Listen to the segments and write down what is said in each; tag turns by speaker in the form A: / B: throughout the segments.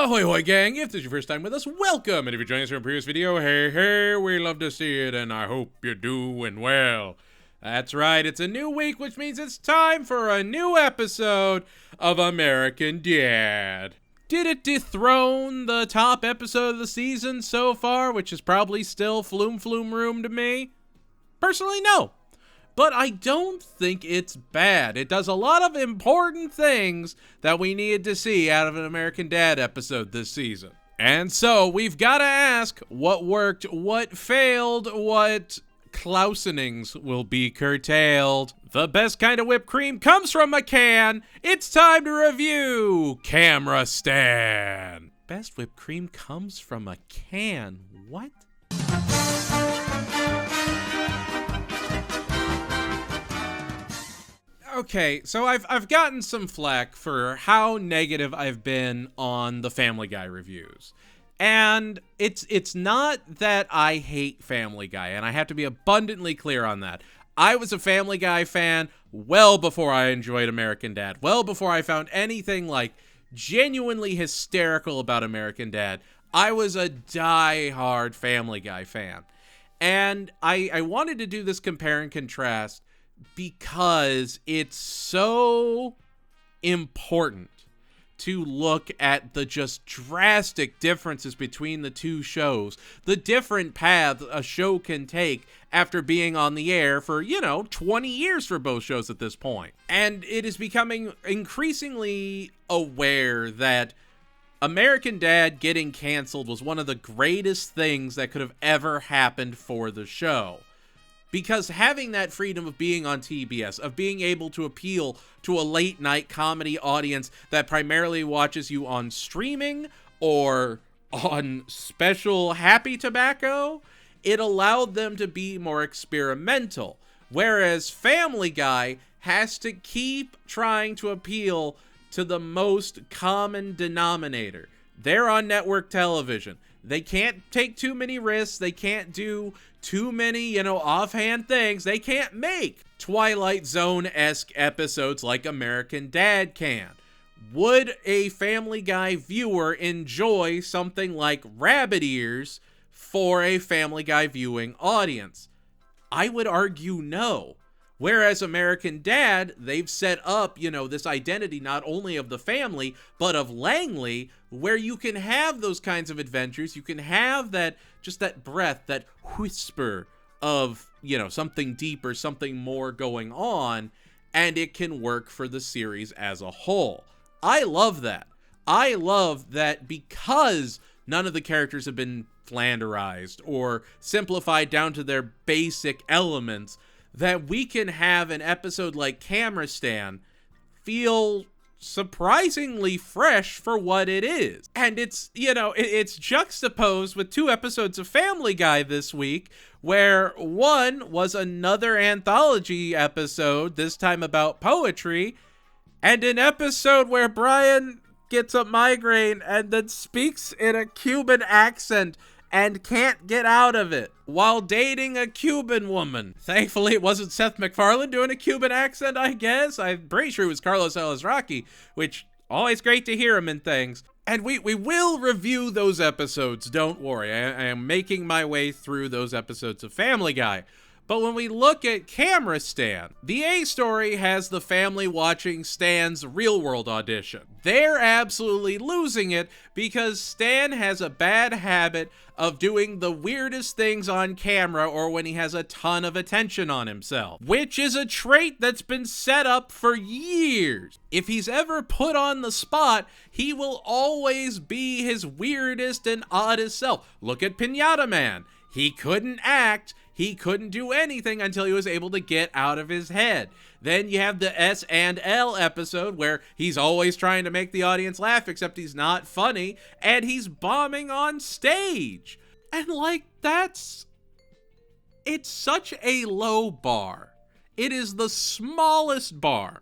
A: Ahoy, hoy, gang! If this is your first time with us, welcome! And if you're joining us from a previous video, hey, we love to see it, and I hope you're doing well. That's right, it's a new week, which means it's time for a new episode of American Dad. Did it dethrone the top episode of the season so far, which is probably still Flume Room to me? Personally, no. But I don't think it's bad. It does a lot of important things that we needed to see out of an American Dad episode this season. And so we've got to ask what worked, what failed, what Klausenings will be curtailed. The best kind of whipped cream comes from a can. It's time to review Camera Stan. Best whipped cream comes from a can. What? Okay, so I've gotten some flack for how negative I've been on the Family Guy reviews. And it's not that I hate Family Guy, and I have to be abundantly clear on that. I was a Family Guy fan well before I enjoyed American Dad, well before I found anything like genuinely hysterical about American Dad. I was a die-hard Family Guy fan. And I wanted to do this compare and contrast because it's so important to look at the just drastic differences between the two shows, the different paths a show can take after being on the air for, 20 years for both shows at this point. And it is becoming increasingly aware that American Dad getting canceled was one of the greatest things that could have ever happened for the show. Because having that freedom of being on TBS, of being able to appeal to a late night comedy audience that primarily watches you on streaming or on special Happy Tobacco, it allowed them to be more experimental. Whereas Family Guy has to keep trying to appeal to the most common denominator. They're on network television. They can't take too many risks. They can't do too many, offhand things. They can't make Twilight Zone-esque episodes like American Dad can. Would a Family Guy viewer enjoy something like Rabbit Ears for a Family Guy viewing audience? I would argue no. Whereas American Dad, they've set up, this identity not only of the family, but of Langley, where you can have those kinds of adventures. You can have that breath, that whisper of, something deeper, something more going on, and it can work for the series as a whole. I love that. I love that because none of the characters have been flanderized or simplified down to their basic elements, that we can have an episode like Camera Stan feel surprisingly fresh for what it is. And it's, it's juxtaposed with two episodes of Family Guy this week, where one was another anthology episode, this time about poetry, and an episode where Brian gets a migraine and then speaks in a Cuban accent and can't get out of it while dating a Cuban woman. Thankfully, it wasn't Seth MacFarlane doing a Cuban accent, I guess. I'm pretty sure it was Carlos Alazraqui, which, always great to hear him in things. And we will review those episodes, don't worry. I am making my way through those episodes of Family Guy. But when we look at Camera Stan, the A-story has the family watching Stan's real-world audition. They're absolutely losing it because Stan has a bad habit of doing the weirdest things on camera or when he has a ton of attention on himself, which is a trait that's been set up for years. If he's ever put on the spot, he will always be his weirdest and oddest self. Look at Pinata Man. He couldn't act. He couldn't do anything until he was able to get out of his head. Then you have the S&L episode where he's always trying to make the audience laugh, except he's not funny, and he's bombing on stage. And it's such a low bar. It is the smallest bar.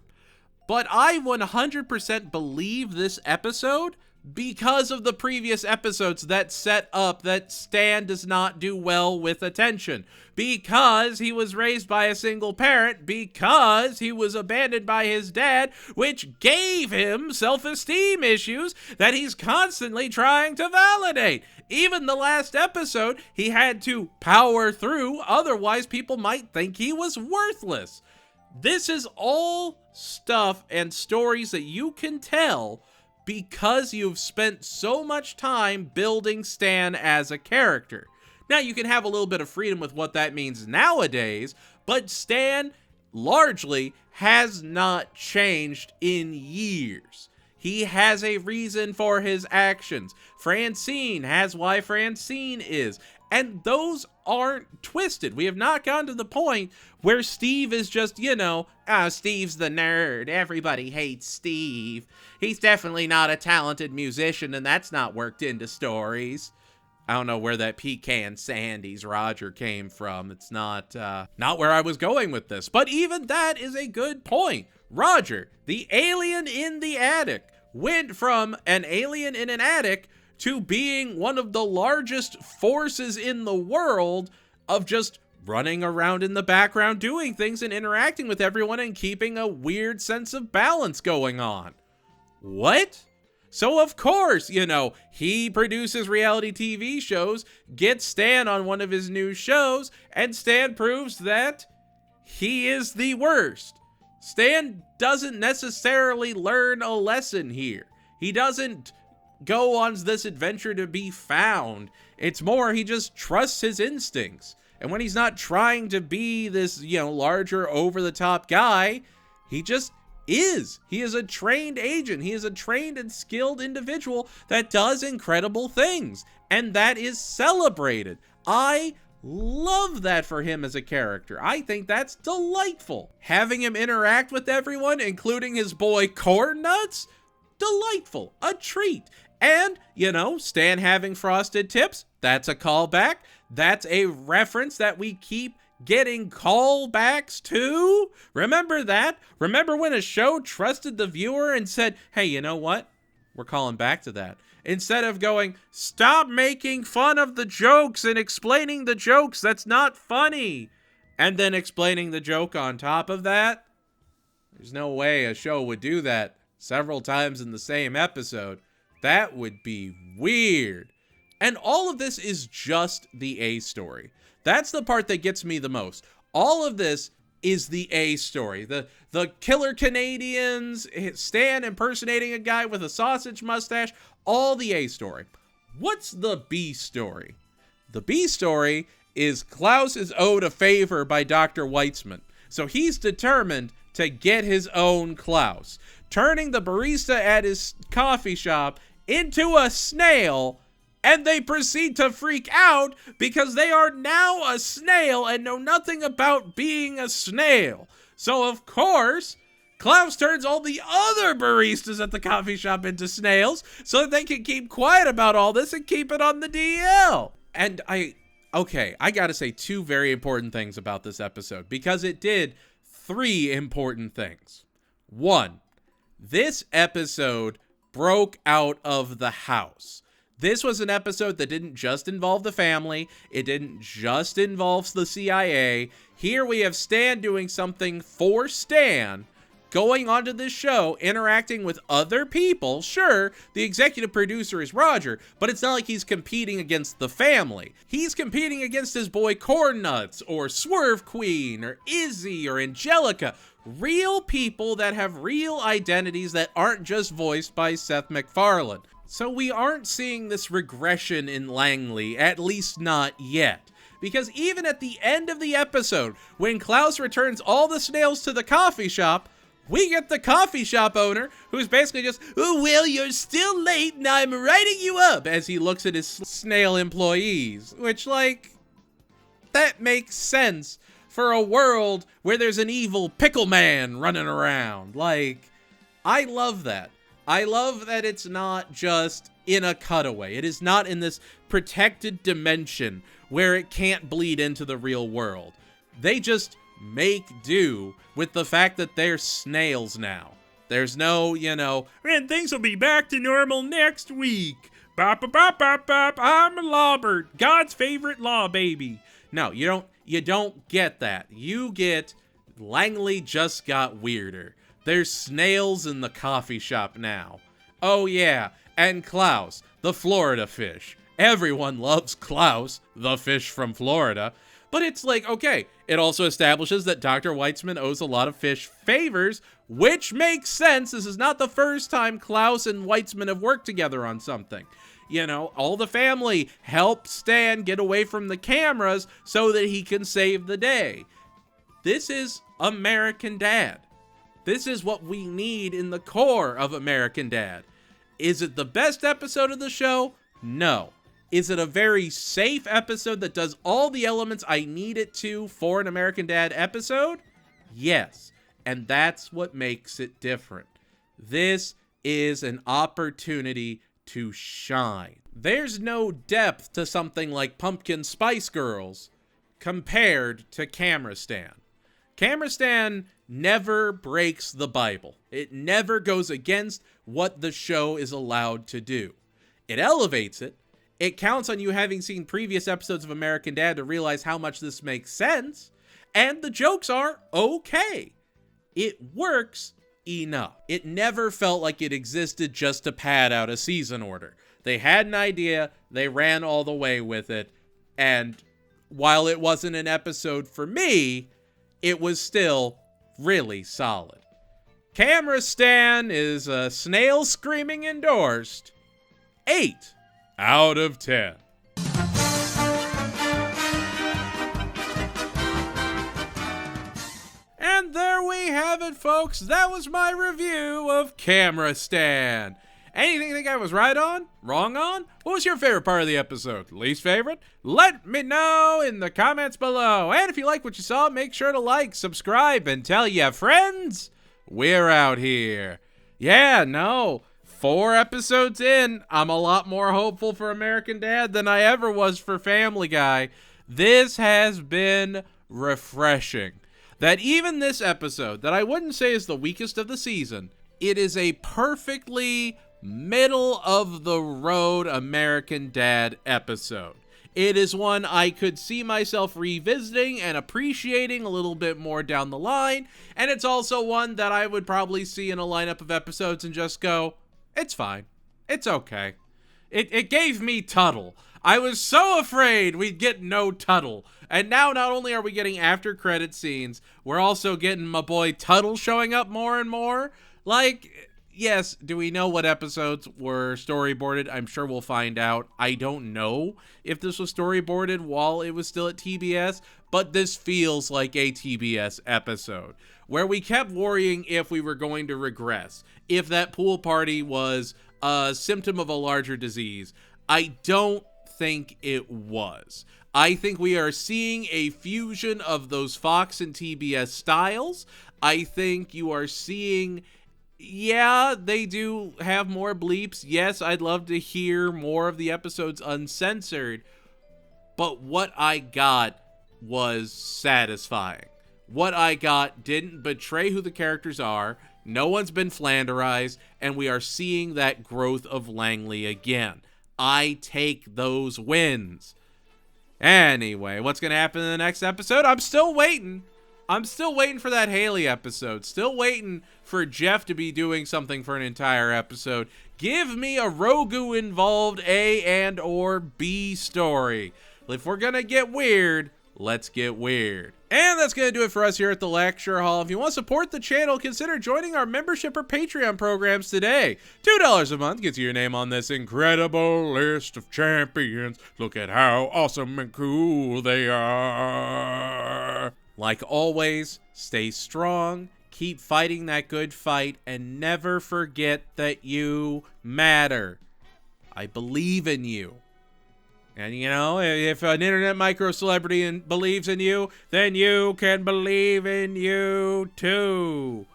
A: But I 100% believe this episode because of the previous episodes that set up that Stan does not do well with attention, because he was raised by a single parent, because he was abandoned by his dad, which gave him self-esteem issues that he's constantly trying to validate. Even the last episode, he had to power through, otherwise people might think he was worthless. This is all stuff and stories that you can tell because you've spent so much time building Stan as a character. Now, you can have a little bit of freedom with what that means nowadays, but Stan largely has not changed in years. He has a reason for his actions. Francine has why Francine is. And those aren't twisted. We have not gotten to the point where Steve is just, Steve's the nerd. Everybody hates Steve. He's definitely not a talented musician, and that's not worked into stories. I don't know where that Pecan Sandy's Roger came from. It's not where I was going with this. But even that is a good point. Roger, the alien in the attic, went from an alien in an attic to being one of the largest forces in the world of just running around in the background doing things and interacting with everyone and keeping a weird sense of balance going on. What? So of course, he produces reality TV shows, gets Stan on one of his new shows, and Stan proves that he is the worst. Stan doesn't necessarily learn a lesson here. He doesn't go on this adventure to be found. It's more, he just trusts his instincts. And when he's not trying to be this, larger over-the-top guy, he just is. He is a trained agent. He is a trained and skilled individual that does incredible things. And that is celebrated. I love that for him as a character. I think that's delightful. Having him interact with everyone, including his boy Corn Nuts, delightful. A treat. And, Stan having frosted tips, that's a callback. That's a reference that we keep getting callbacks to. Remember that? Remember when a show trusted the viewer and said, hey, you know what? We're calling back to that. Instead of going, stop making fun of the jokes and explaining the jokes. That's not funny. And then explaining the joke on top of that. There's no way a show would do that several times in the same episode. That would be weird. And all of this is just the A story. That's the part that gets me the most. All of this is the A story. The killer Canadians, Stan impersonating a guy with a sausage mustache, all the A story. What's the B story? The B story is Klaus is owed a favor by Dr. Weitzman. So he's determined to get his own Klaus, turning the barista at his coffee shop into a snail, and they proceed to freak out because they are now a snail and know nothing about being a snail. So of course, Klaus turns all the other baristas at the coffee shop into snails so that they can keep quiet about all this and keep it on the DL. And I gotta say two very important things about this episode, because it did three important things. One, this episode broke out of the house. This was an episode that didn't just involve the family. It didn't just involve the CIA. Here we have Stan doing something for Stan, going onto this show, interacting with other people. Sure, the executive producer is Roger, but it's not like he's competing against the family. He's competing against his boy Corn Nuts, or Swerve Queen, or Izzy, or Angelica. Real people that have real identities that aren't just voiced by Seth MacFarlane. So we aren't seeing this regression in Langley, at least not yet. Because even at the end of the episode, when Klaus returns all the snails to the coffee shop, we get the coffee shop owner who's basically just, oh, well, you're still late and I'm writing you up, as he looks at his snail employees. Which, that makes sense for a world where there's an evil pickle man running around. I love that. I love that it's not just in a cutaway. It is not in this protected dimension where it can't bleed into the real world. They just make do with the fact that they're snails now. There's no, and things will be back to normal next week. Bop, bop, bop, bop, bop. I'm a Lawbert, God's favorite law baby. No, you don't get that. You get Langley just got weirder. There's snails in the coffee shop now. Oh yeah, and Klaus, the Florida fish. Everyone loves Klaus, the fish from Florida. But it's like, okay, it also establishes that Dr. Weitzman owes a lot of fish favors, which makes sense. This is not the first time Klaus and Weitzman have worked together on something. All the family help Stan get away from the cameras so that he can save the day. This is American Dad. This is what we need in the core of American Dad. Is it the best episode of the show? No. Is it a very safe episode that does all the elements I need it to for an American Dad episode? Yes. And that's what makes it different. This is an opportunity to shine. There's no depth to something like Pumpkin Spice Girls compared to Camera Stan. Camera Stan never breaks the Bible. It never goes against what the show is allowed to do. It elevates it. It counts on you having seen previous episodes of American Dad to realize how much this makes sense. And the jokes are okay. It works enough. It never felt like it existed just to pad out a season order. They had an idea, they ran all the way with it, and while it wasn't an episode for me, it was still really solid. Camera Stan is a snail screaming endorsed 8 out of 10. And there we have it, folks. That was my review of Camera Stan. Anything you think I was right on? Wrong on? What was your favorite part of the episode? Least favorite? Let me know in the comments below. And if you like what you saw, make sure to like, subscribe, and tell your friends. We're out here. Yeah, no. 4 episodes in, I'm a lot more hopeful for American Dad than I ever was for Family Guy. This has been refreshing. That even this episode, that I wouldn't say is the weakest of the season, it is a perfectly middle-of-the-road American Dad episode. It is one I could see myself revisiting and appreciating a little bit more down the line, and it's also one that I would probably see in a lineup of episodes and just go, it's fine. It's okay. It gave me Tuttle. I was so afraid we'd get no Tuttle. And now not only are we getting after credit scenes, we're also getting my boy Tuttle showing up more and more. Like, yes, do we know what episodes were storyboarded? I'm sure we'll find out. I don't know if this was storyboarded while it was still at TBS, but this feels like a TBS episode where we kept worrying if we were going to regress, if that pool party was a symptom of a larger disease. I don't think it was. I think we are seeing a fusion of those Fox and TBS styles. I think you are seeing, yeah, they do have more bleeps. Yes, I'd love to hear more of the episodes uncensored. But what I got was satisfying. What I got didn't betray who the characters are. No one's been flanderized, and we are seeing that growth of Langley again. I take those wins. Anyway, what's going to happen in the next episode? I'm still waiting. I'm still waiting for that Haley episode. Still waiting for Jeff to be doing something for an entire episode. Give me a Rogu-involved A and or B story. If we're going to get weird, let's get weird. And that's going to do it for us here at the Lecture Hall. If you want to support the channel, consider joining our membership or Patreon programs today. $2 a month gets you your name on this incredible list of champions. Look at how awesome and cool they are. Like always, stay strong, keep fighting that good fight, and never forget that you matter. I believe in you. And, you know, if an internet micro-celebrity believes in you, then you can believe in you, too.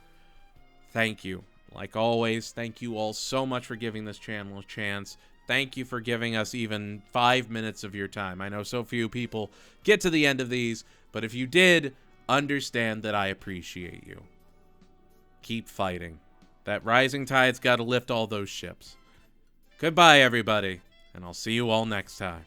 A: Thank you. Like always, thank you all so much for giving this channel a chance. Thank you for giving us even 5 minutes of your time. I know so few people get to the end of these, but if you did, understand that I appreciate you. Keep fighting. That rising tide's got to lift all those ships. Goodbye, everybody, and I'll see you all next time.